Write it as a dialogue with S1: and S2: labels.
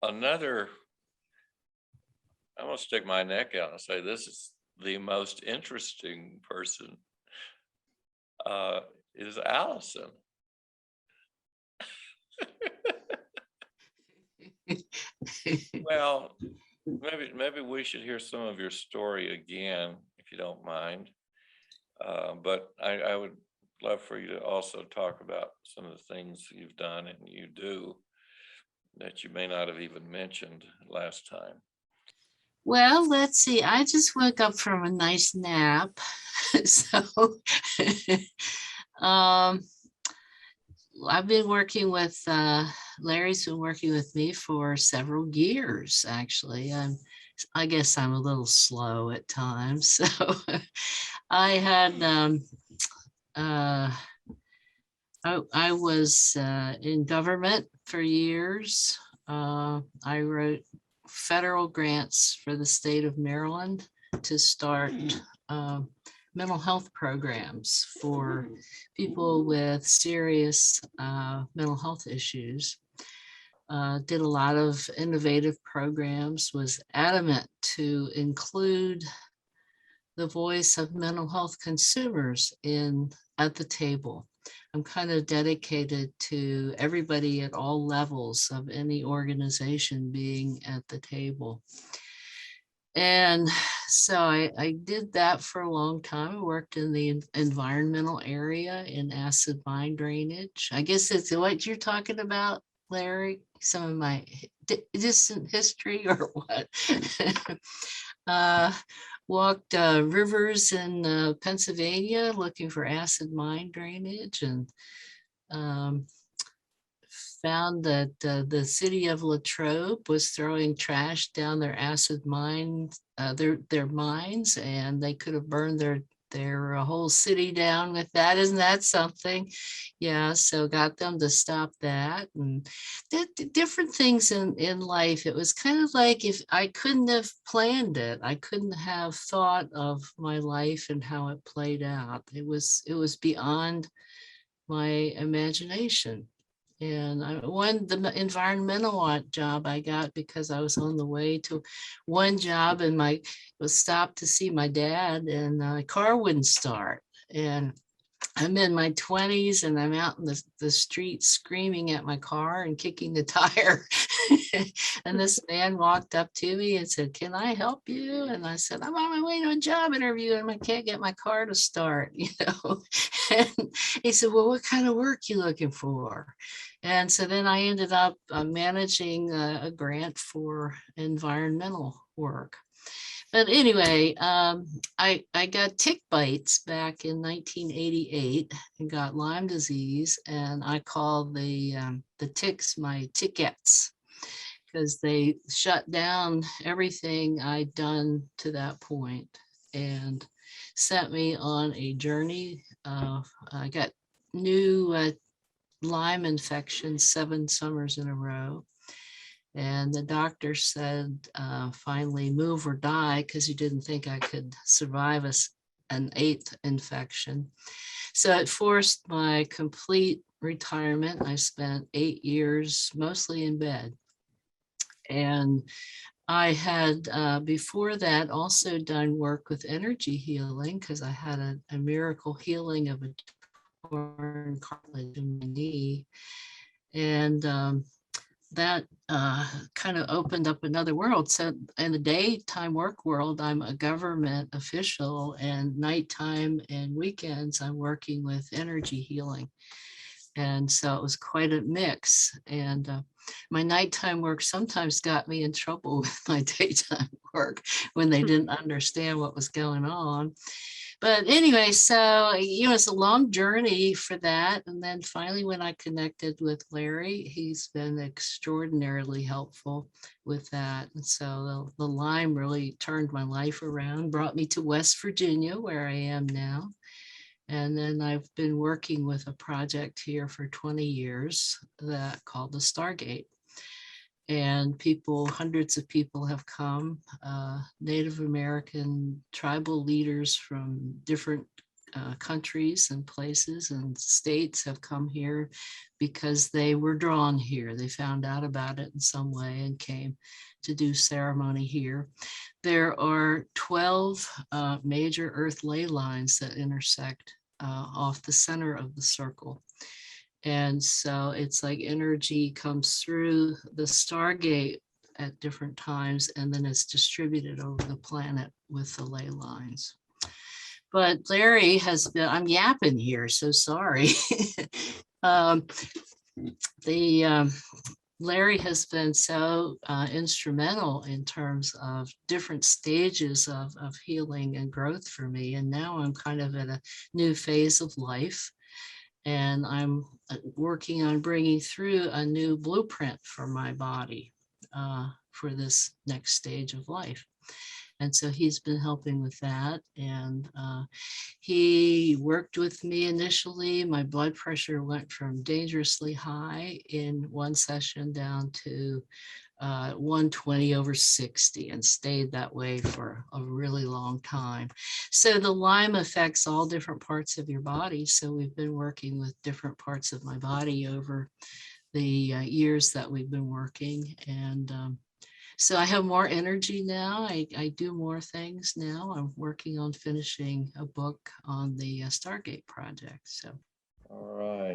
S1: another, I'm going to stick my neck out and say this is the most interesting person, is Allison. Well, maybe we should hear some of your story again, if you don't mind. But I would love for you to also talk about some of the things you've done and you do that you may not have even mentioned last time.
S2: Well, let's see. I just woke up from a nice nap. So um, I've been working with Larry's been working with me for several years, actually. I guess I'm a little slow at times. So I had uh, I was in government for years. I wrote federal grants for the state of Maryland to start uh, mental health programs for people with serious mental health issues. Did a lot of innovative programs, was adamant to include the voice of mental health consumers in at the table. I'm kind of dedicated to everybody at all levels of any organization being at the table. And so I did that for a long time. I worked in the environmental area in acid mine drainage. I guess it's what you're talking about, Larry, some of my distant history or what? Walked rivers in Pennsylvania looking for acid mine drainage, and um, found that the city of Latrobe was throwing trash down their acid mine, their mines, and they could have burned their whole city down with that. Isn't that something? Yeah, so got them to stop that, and did different things in life. It was kind of like if I couldn't have planned it, I couldn't have thought of my life and how it played out. It was beyond my imagination. And I won the environmental job I got because I was on the way to one job and my was stopped to see my dad, and my car wouldn't start. And I'm in my 20s and I'm out in the street screaming at my car and kicking the tire. And this man walked up to me and said, "Can I help you?" And I said, "I'm on my way to a job interview and I can't get my car to start, you know." And he said, "Well, what kind of work you looking for?" And so then I ended up managing a grant for environmental work. But anyway, I got tick bites back in 1988 and got Lyme disease, and I called the ticks my tickets because they shut down everything I'd done to that point and sent me on a journey. I got new Lyme infection 7 summers in a row. And the doctor said, finally, move or die, because he didn't think I could survive an 8th infection. So it forced my complete retirement. I spent 8 years mostly in bed. And I had, before that, also done work with energy healing because I had a miracle healing of a torn cartilage in my knee. And that kind of opened up another world. So in the daytime work world, I'm a government official, and nighttime and weekends, I'm working with energy healing. And so it was quite a mix. And my nighttime work sometimes got me in trouble with my daytime work when they didn't understand what was going on. But anyway, so, it's a long journey for that. And then finally, when I connected with Larry, he's been extraordinarily helpful with that. And so the Lyme really turned my life around, brought me to West Virginia, where I am now. And then I've been working with a project here for 20 years that called the Stargate. And hundreds of people have come, Native American tribal leaders from different countries and places and states have come here because they were drawn here. They found out about it in some way and came to do ceremony here. There are 12 major earth ley lines that intersect off the center of the circle. And so it's like energy comes through the Stargate at different times, and then it's distributed over the planet with the ley lines. But Larry has been, I'm yapping here, so sorry. Larry has been so instrumental in terms of different stages of healing and growth for me. And now I'm kind of at a new phase of life. And I'm working on bringing through a new blueprint for my body for this next stage of life. And so he's been helping with that. And he worked with me initially. My blood pressure went from dangerously high in one session down to 120/60 and stayed that way for a really long time. So the Lyme affects all different parts of your body. So we've been working with different parts of my body over the years that we've been working. And so I have more energy now. I do more things now. I'm working on finishing a book on the Stargate project. So.
S1: All right.